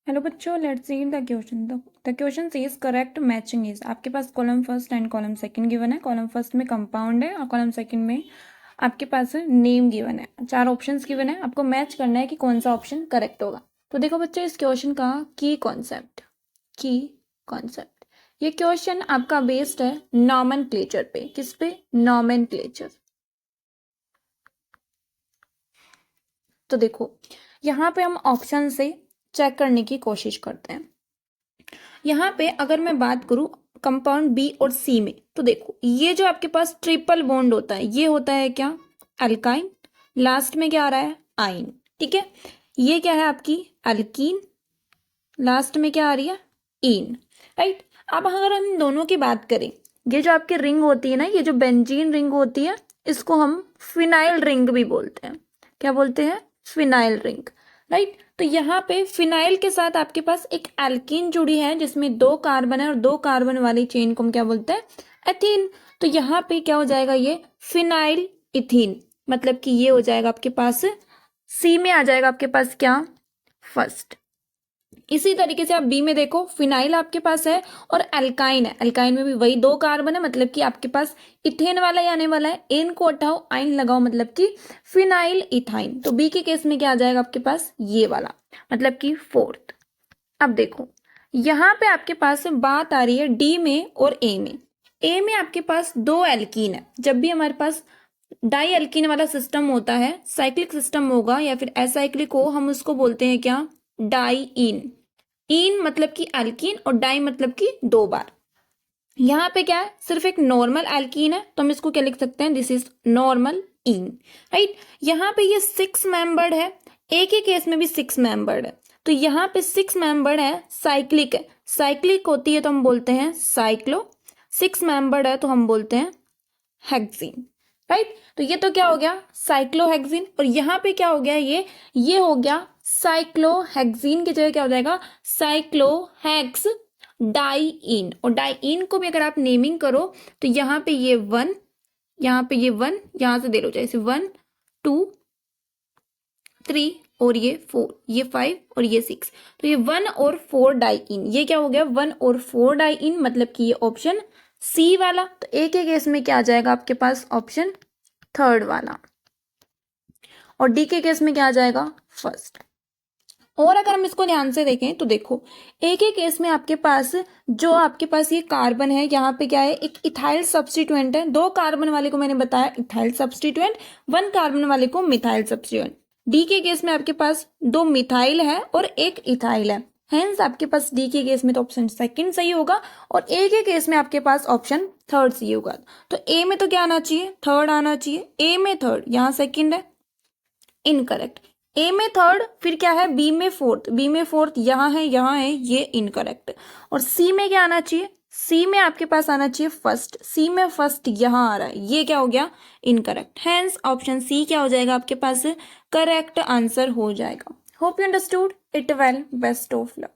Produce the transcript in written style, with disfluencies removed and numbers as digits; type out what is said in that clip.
Hello बच्चों, let's see the question. The question is correct matching is. आपके पास column first and column second given है। Column first में compound है और कॉलम सेकंड में आपके पास नेम गिवन है। 4 ऑप्शंस गिवन है, आपको मैच करना है कि कौन सा ऑप्शन करेक्ट होगा। तो देखो बच्चों, इस क्वेश्चन का की कॉन्सेप्ट ये क्वेश्चन आपका बेस्ड है नॉमेनक्लेचर पे। किस पे? नॉमेनक्लेचर। तो देखो, यहाँ पे हम ऑप्शन से चेक करने की कोशिश करते हैं। यहाँ पे अगर मैं बात करूं कंपाउंड बी और सी में, तो देखो ये जो आपके पास ट्रिपल बॉन्ड होता है ये होता है क्या? अल्काइन। लास्ट में क्या आ रहा है? आइन। ठीक है, ये क्या है आपकी? अल्कीन। लास्ट में क्या आ रही है? इन। राइट। अब अगर हम दोनों की बात करें, ये जो आपकी रिंग होती है ना, ये जो बेंजीन रिंग होती है, इसको हम फिनाइल रिंग भी बोलते हैं। क्या बोलते हैं? Phenyl ring. राइट। तो यहाँ पे फिनाइल के साथ आपके पास एक एल्कीन जुड़ी है जिसमें 2 कार्बन है और 2 कार्बन वाली चेन को हम क्या बोलते हैं? एथीन। तो यहाँ पे क्या हो जाएगा? ये फिनाइल इथीन। मतलब कि ये हो जाएगा आपके पास सी में आ जाएगा आपके पास क्या? फर्स्ट। इसी तरीके से आप बी में देखो, फिनाइल आपके पास है और अल्काइन है। अल्काइन में भी वही 2 कार्बन है, मतलब कि आपके पास इथेन वाला ही आने वाला है। एन को हटाओ, आइन लगाओ, मतलब कि फिनाइल इथाइन। तो बी के केस में क्या आ जाएगा आपके पास? ये वाला, मतलब कि फोर्थ। अब देखो, यहाँ पे आपके पास बात आ रही है डी में और ए में। ए में आपके पास 2 एल्कीन है। जब भी हमारे पास डाई एल्कीन वाला सिस्टम होता है, साइक्लिक सिस्टम होगा या फिर एसाइक्लिक हो, हम उसको बोलते हैं क्या? डाई इन। इन मतलब कि एल्कीन और डाई मतलब कि 2 बार। यहाँ पे क्या है? सिर्फ एक नॉर्मल एल्कीन है, तो हम इसको क्या लिख सकते हैं? This is normal in. Right. यहाँ पे ये 6 मेंबर्ड है, एक ही केस में भी 6 मेंबर्ड है। तो यहाँ पे 6 मेंबर्ड है, साइक्लिक है। साइक्लिक होती है तो हम बोलते हैं साइक्लो। 6 मेंबर्ड है तो हम बोलते हैं हेक्सीन। राइट। तो ये तो क्या हो गया? साइक्लोहेक्सीन। और यहाँ पे क्या हो गया? ये हो गया साइक्लोहेक्सीन की जगह क्या हो जाएगा? साइक्लोहेक्स डाइइन। और डाइइन को भी अगर आप नेमिंग करो तो यहाँ पे ये 1, यहाँ पे ये 1, यहाँ से दे लो जैसे 1 2 3 और ये 4, ये 5 और ये 6। तो ये 1 और 4 डाइइन, ये क्या हो गया? 1 और 4 डाइइन, मतलब कि ये ऑप्शन सी वाला। तो एक एक केस में क्या आ जाएगा आपके पास? ऑप्शन थर्ड वाला। और डी के केस में क्या आ जाएगा? फर्स्ट। और अगर हम इसको ध्यान से देखें तो देखो, एक एक केस में आपके पास जो आपके पास ये कार्बन है, यहाँ पे क्या है? एक इथाइल सब्स्टिट्यूएंट है। 2 कार्बन वाले को मैंने बताया इथाइल सब्स्टिट्यूएंट, 1 कार्बन वाले को मिथाइल सब्स्टिट्यूएंट। डी के केस में आपके पास 2 मिथाइल है और 1 इथाइल है। हेंस आपके पास डी के केस में तो ऑप्शन सेकंड सही होगा और ए के केस में आपके पास ऑप्शन थर्ड सही होगा। तो ए में तो क्या आना चाहिए? थर्ड आना चाहिए। ए में थर्ड, यहाँ सेकंड है, इनकरेक्ट। ए में थर्ड, फिर क्या है? बी में फोर्थ। बी में फोर्थ यहाँ है, ये इनकरेक्ट। और सी में क्या आना चाहिए? सी में आपके पास आना चाहिए फर्स्ट। सी में फर्स्ट यहाँ आ रहा है, ये क्या हो गया? इनकरेक्ट। हेंस ऑप्शन सी क्या हो जाएगा आपके पास? करेक्ट आंसर हो जाएगा। Hope you understood it well. Best of luck.